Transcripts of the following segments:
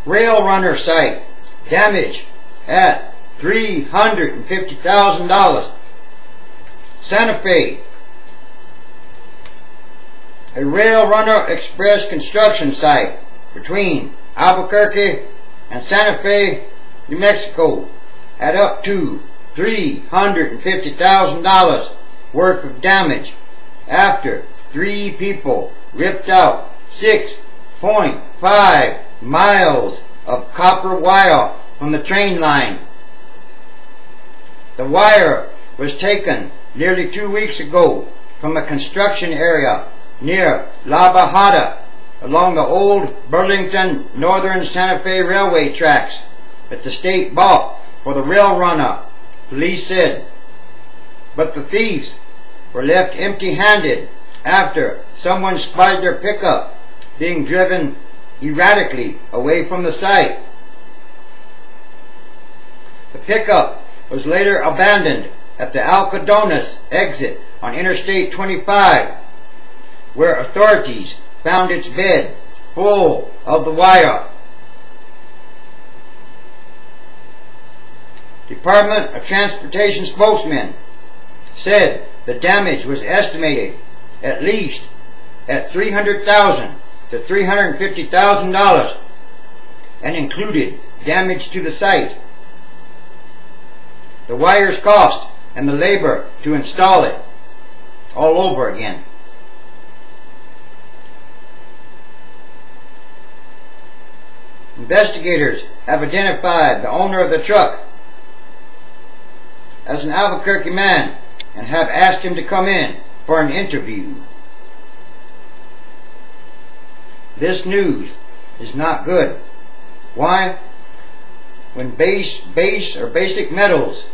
Rail runner site, damage at $350,000. Santa Fe, a rail runner express construction site between Albuquerque and Santa Fe, New Mexico, had up to $350,000 worth of damage after 3 people ripped out 6.5 miles of copper wire from the train line. The wire was taken nearly 2 weeks ago from a construction area near La Bajada along the old Burlington Northern Santa Fe Railway tracks that the state bought for the rail runner, police said. But the thieves were left empty-handed after someone spied their pickup being driven erratically away from the site. The pickup was later abandoned at the Albuq.Journal exit on Interstate 25, where authorities found its bed full of the wire. Department of Transportation spokesman said the damage was estimated at least at $300,000 to $350,000 and included damage to the site, the wire's cost, and the labor to install it all over again. Investigators have identified the owner of the truck as an Albuquerque man and have asked him to come in for an interview. This news is not good. Why? When basic metals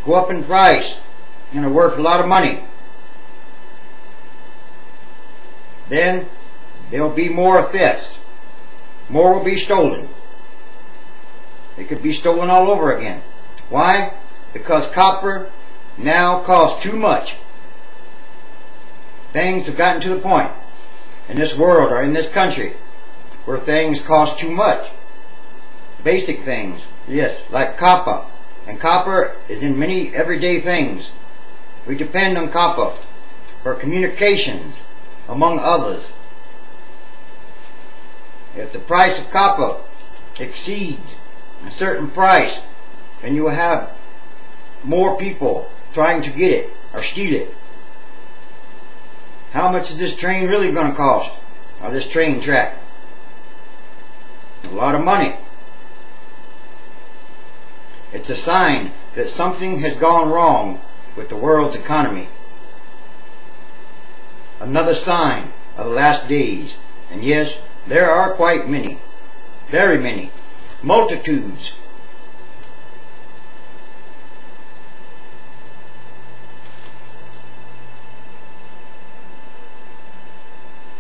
go up in price and are worth a lot of money, then there will be more thefts. More will be stolen. It could be stolen all over again. Why? Because copper now costs too much. Things have gotten to the point in this world or in this country where things cost too much. Basic things, yes, like copper. And copper is in many everyday things. We depend on copper for communications, among others. If the price of copper exceeds a certain price, then you will have more people trying to get it or steal it. How much is this train really going to cost? Or this train track? A lot of money. It's a sign that something has gone wrong with the world's economy. Another sign of the last days. And yes, there are quite many, very many, multitudes